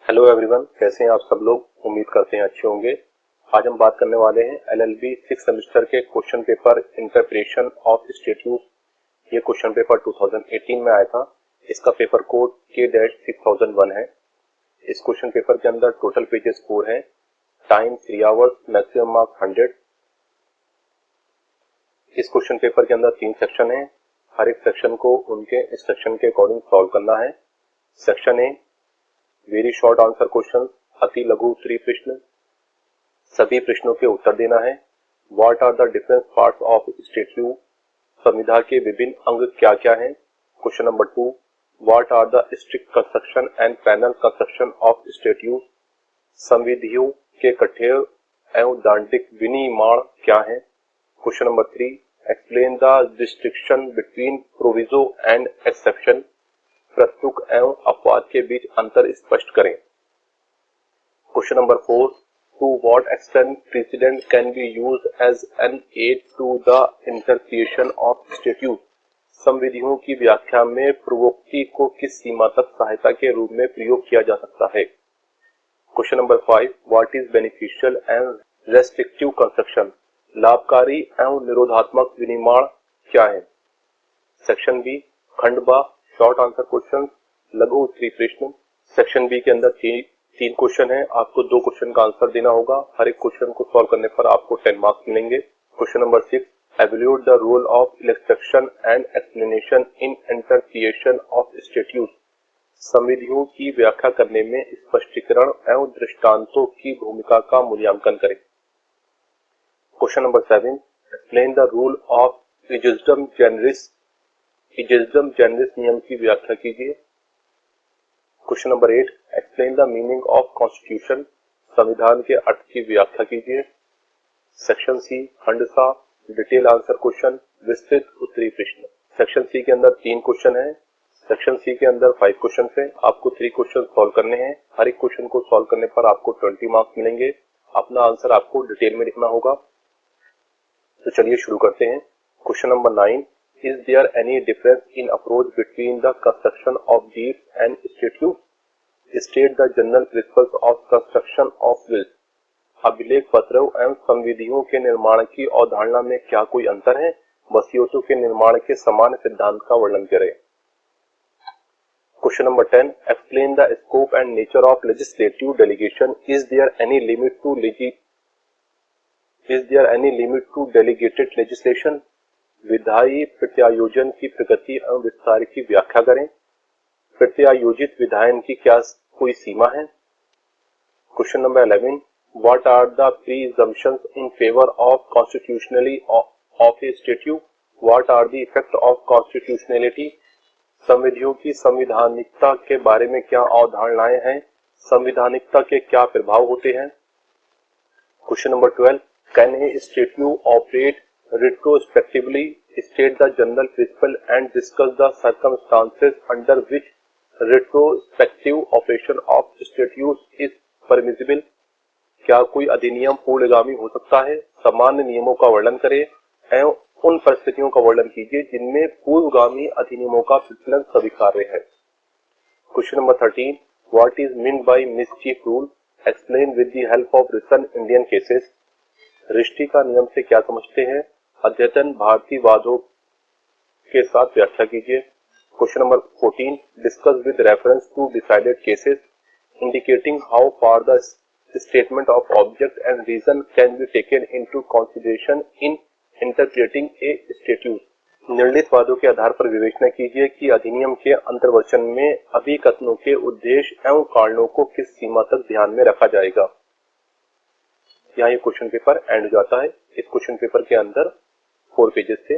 Hello everyone, कैसे हैं आप सब लोग। उम्मीद करते हैं अच्छे होंगे। आज हम बात करने वाले हैं एलएलबी 6 सेमेस्टर के question paper interpretation of statute. ये क्वेश्चन पेपर 2018 में आया था। इसका पेपर कोड K-6001 है। इस क्वेश्चन पेपर के अंदर टोटल पेजेस 4 हैं। Time 3 hours, maximum marks 100। इस क्वेश्चन पेपर के अंदर 3 सेक्शन है। हर एक सेक्शन को उनके इंस्ट्रक्शन के अकॉर्डिंग सॉल्व करना है। Section A, very short answer question, अति लघु उत्तरीय प्रश्न। सभी प्रश्नों के उत्तर देना है। What are the different parts of statute, संविधा के विभिन्न अंग क्या क्या हैं। Question number 2, what are the strict construction and penal construction of statute, संविधियों के कठोर एवं दांडिक विनिर्माण क्या है। Question number 3, explain the distinction between proviso and exception, प्रस्तुत एवं अपवाद के बीच अंतर स्पष्ट करें। Question number 4, to what extent president can be used as an add to the interpretation of statute, संविधियों की व्याख्या में पूर्वोक्ति को किस सीमा तक सहायता के रूप में प्रयोग किया जा सकता है। Question number 5, what is beneficial and restrictive construction, लाभकारी एवं निरोधात्मक विनिर्माण क्या है। सेक्शन बी, खंड बा, शॉर्ट आंसर क्वेश्चन, लघु उत्तरीय प्रश्न। सेक्शन बी के अंदर 3 क्वेश्चन है। आपको 2 क्वेश्चन का आंसर देना होगा। हर एक क्वेश्चन को सॉल्व करने पर आपको 10 मार्क्स मिलेंगे। Question number 6, evaluate the role of illustration and explanation in interpretation of statute, संविधियों की व्याख्या करने में स्पष्टीकरण एवं दृष्टांतों की भूमिका का मूल्यांकन करें। Question number 7, explain the rule of is am जेनरिस, is am जेनरिस नियम की व्याख्या कीजिए। Question number 8, explain the meaning of constitution, संविधान के अर्थ की व्याख्या कीजिए। सेक्शन सी, खंड सा, डिटेल आंसर क्वेश्चन, विस्तृत उत्तरीय प्रश्न। सेक्शन सी के अंदर 3 क्वेश्चन है। सेक्शन सी के अंदर 5 क्वेश्चन है। आपको 3 क्वेश्चन सॉल्व करने हैं। हर एक क्वेश्चन को सॉल्व करने पर आपको 20 मार्क्स मिलेंगे। अपना आंसर आपको डिटेल में लिखना होगा। तो चलिए शुरू करते हैं। Question number 9, is there any difference in approach between the construction of deeds and statutes? State the general principles of construction of wills. अभिलेख पत्रों एवं संविधियों के निर्माण की अवधारणा में क्या कोई अंतर है। वसीयतों के निर्माण के समान सिद्धांत का वर्णन करें। Question number 10, explain the scope and nature of legislative delegation. Is there any limit to delegated legislation? विधायी प्रत्यायोजन की प्रगति एवं विस्तार की व्याख्या करें। प्रत्यायोजित विधायन की क्या कोई सीमा है। Question number 11, what are the presumptions in favour of constitutionally of a statute, what are the effect of constitutionality, संविधियों की संविधानिकता के बारे में क्या अवधारणाएं हैं, संविधानिकता के क्या प्रभाव होते हैं। Question number 12, can a statute operate retrospectively, state the general principle and discuss the circumstances under which retrospective operation of statutes is permissible. क्या कोई अधिनियम पूर्वगामी हो सकता है। सामान्य नियमों का वर्णन करें एवं उन परिस्थितियों का वर्णन कीजिए जिनमें पूर्वगामी अधिनियमों का प्रचलन स्वीकार्य है। Question number 13, what is mean by mischief rule, explain with the help of recent Indian cases. रिश्ती का नियम से क्या समझते हैं। अद्यतन भारतीय वादों के साथ व्याख्या कीजिए। Question number 14, discuss with reference to decided cases, indicating how far the statement of object and reason can be taken into consideration in interpreting a statute. निर्णीत वादों के आधार पर विवेचना कीजिए कि अधिनियम के अंतर्वचन में अभिकथनों के उद्देश्य एवं कारणों को किस सीमा तक ध्यान में रखा जाएगा। यहाँ ये क्वेश्चन पेपर एंड हो जाता है। इस क्वेश्चन पेपर के अंदर 4 पेजेस थे।